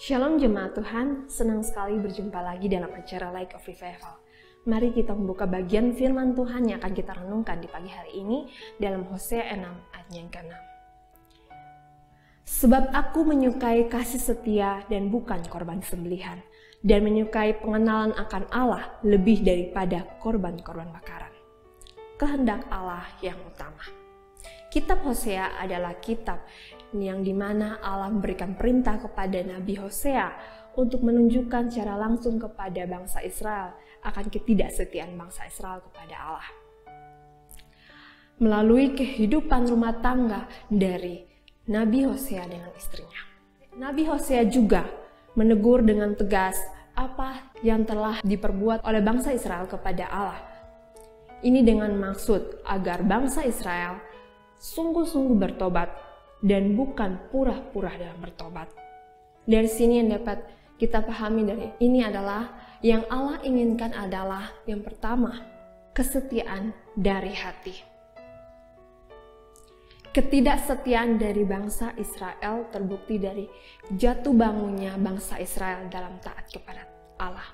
Shalom jemaat Tuhan, senang sekali berjumpa lagi dalam acara Light of Revival. Mari kita membuka bagian firman Tuhan yang akan kita renungkan di pagi hari ini dalam Hosea 6 ayat yang ke-6. Sebab aku menyukai kasih setia dan bukan korban sembelihan, dan menyukai pengenalan akan Allah lebih daripada korban-korban bakaran. Kehendak Allah yang utama. Kitab Hosea adalah kitab yang dimana Allah memberikan perintah kepada Nabi Hosea untuk menunjukkan secara langsung kepada bangsa Israel akan ketidaksetiaan bangsa Israel kepada Allah. Melalui kehidupan rumah tangga dari Nabi Hosea dengan istrinya. Nabi Hosea juga menegur dengan tegas apa yang telah diperbuat oleh bangsa Israel kepada Allah. Ini dengan maksud agar bangsa Israel sungguh-sungguh bertobat dan bukan pura-pura dalam bertobat. Dari sini yang dapat kita pahami dari ini adalah yang Allah inginkan adalah yang pertama, kesetiaan dari hati. Ketidaksetiaan dari bangsa Israel terbukti dari jatuh bangunnya bangsa Israel dalam taat kepada Allah.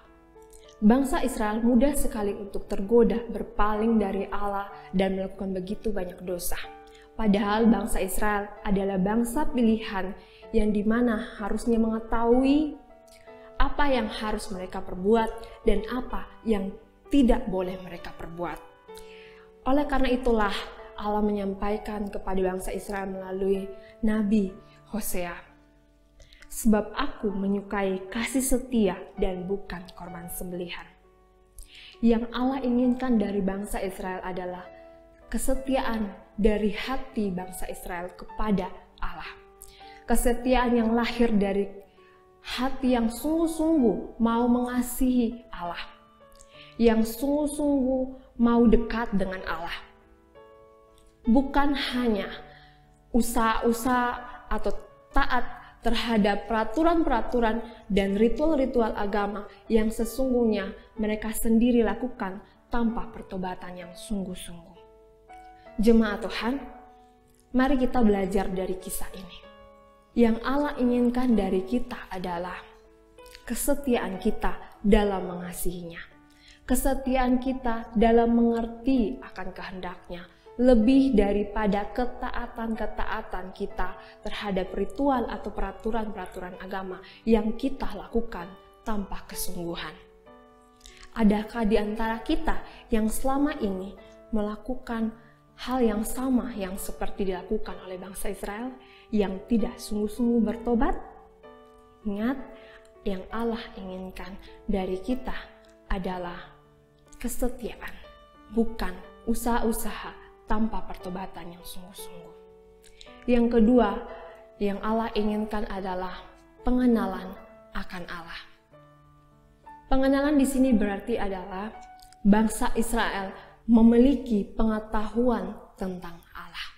Bangsa Israel mudah sekali untuk tergoda berpaling dari Allah dan melakukan begitu banyak dosa. Padahal bangsa Israel adalah bangsa pilihan yang dimana harusnya mengetahui apa yang harus mereka perbuat dan apa yang tidak boleh mereka perbuat. Oleh karena itulah Allah menyampaikan kepada bangsa Israel melalui Nabi Hosea. Sebab aku menyukai kasih setia dan bukan korban sembelihan. Yang Allah inginkan dari bangsa Israel adalah kesetiaan dari hati bangsa Israel kepada Allah. Kesetiaan yang lahir dari hati yang sungguh-sungguh mau mengasihi Allah. Yang sungguh-sungguh mau dekat dengan Allah. Bukan hanya usaha-usaha atau taat terhadap peraturan-peraturan dan ritual-ritual agama yang sesungguhnya mereka sendiri lakukan tanpa pertobatan yang sungguh-sungguh. Jemaat Tuhan, mari kita belajar dari kisah ini. Yang Allah inginkan dari kita adalah kesetiaan kita dalam mengasihinya. Kesetiaan kita dalam mengerti akan kehendaknya. Lebih daripada ketaatan-ketaatan kita terhadap ritual atau peraturan-peraturan agama yang kita lakukan tanpa kesungguhan. Adakah di antara kita yang selama ini melakukan hal yang sama yang seperti dilakukan oleh bangsa Israel yang tidak sungguh-sungguh bertobat? Ingat, yang Allah inginkan dari kita adalah kesetiaan, bukan usaha-usaha tanpa pertobatan yang sungguh-sungguh. Yang kedua, yang Allah inginkan adalah pengenalan akan Allah. Pengenalan di sini berarti adalah bangsa Israel memiliki pengetahuan tentang Allah.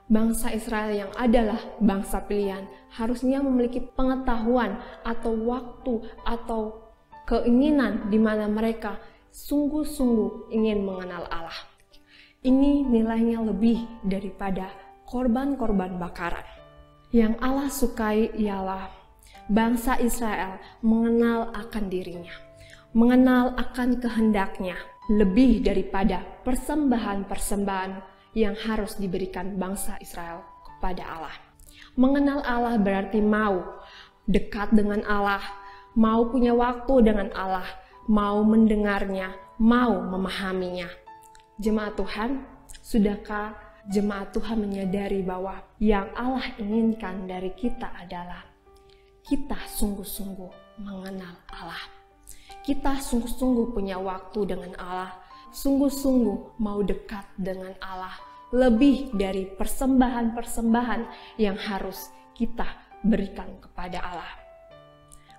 Bangsa Israel yang adalah bangsa pilihan harusnya memiliki pengetahuan atau waktu atau keinginan di mana mereka sungguh-sungguh ingin mengenal Allah. Ini nilainya lebih daripada korban-korban bakaran. Yang Allah sukai ialah bangsa Israel mengenal akan dirinya, mengenal akan kehendaknya, lebih daripada persembahan-persembahan yang harus diberikan bangsa Israel kepada Allah. Mengenal Allah berarti mau dekat dengan Allah, mau punya waktu dengan Allah, mau mendengarnya, mau memahaminya. Jemaat Tuhan, sudahkah jemaat Tuhan menyadari bahwa yang Allah inginkan dari kita adalah kita sungguh-sungguh mengenal Allah. Kita sungguh-sungguh punya waktu dengan Allah, sungguh-sungguh mau dekat dengan Allah, lebih dari persembahan-persembahan yang harus kita berikan kepada Allah.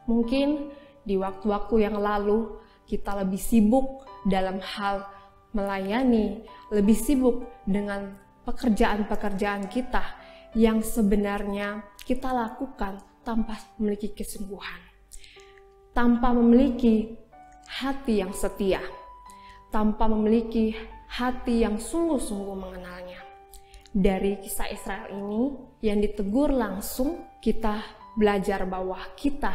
Mungkin di waktu-waktu yang lalu kita lebih sibuk dalam hal melayani, lebih sibuk dengan pekerjaan-pekerjaan kita yang sebenarnya kita lakukan tanpa memiliki kesungguhan, tanpa memiliki hati yang setia, tanpa memiliki hati yang sungguh-sungguh mengenalnya. Dari kisah Israel ini yang ditegur langsung, kita belajar bahwa kita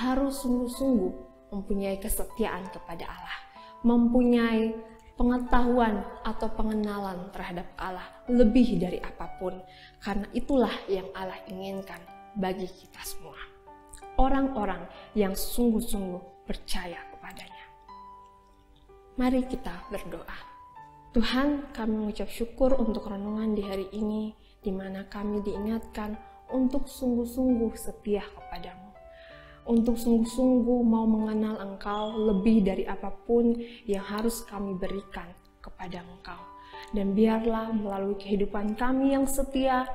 harus sungguh-sungguh mempunyai kesetiaan kepada Allah, mempunyai pengetahuan atau pengenalan terhadap Allah lebih dari apapun, karena itulah yang Allah inginkan bagi kita semua, orang-orang yang sungguh-sungguh percaya kepadanya. Mari kita berdoa. Tuhan, kami mengucap syukur untuk renungan di hari ini, di mana kami diingatkan untuk sungguh-sungguh setia kepadamu, untuk sungguh-sungguh mau mengenal Engkau lebih dari apapun yang harus kami berikan kepada Engkau. Dan biarlah melalui kehidupan kami yang setia,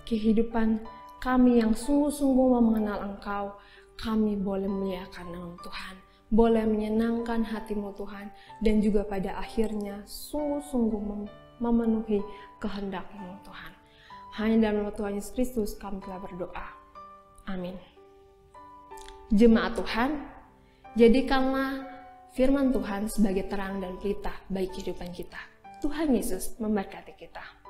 kehidupan kami yang sungguh-sungguh mau mengenal Engkau, kami boleh memuliakan nama Tuhan, boleh menyenangkan hati-Mu Tuhan, dan juga pada akhirnya sungguh-sungguh memenuhi kehendak-Mu Tuhan. Hanya dalam nama Tuhan Yesus Kristus kami telah berdoa. Amin. Jemaat Tuhan, jadikanlah firman Tuhan sebagai terang dan pelita bagi kehidupan kita. Tuhan Yesus memberkati kita.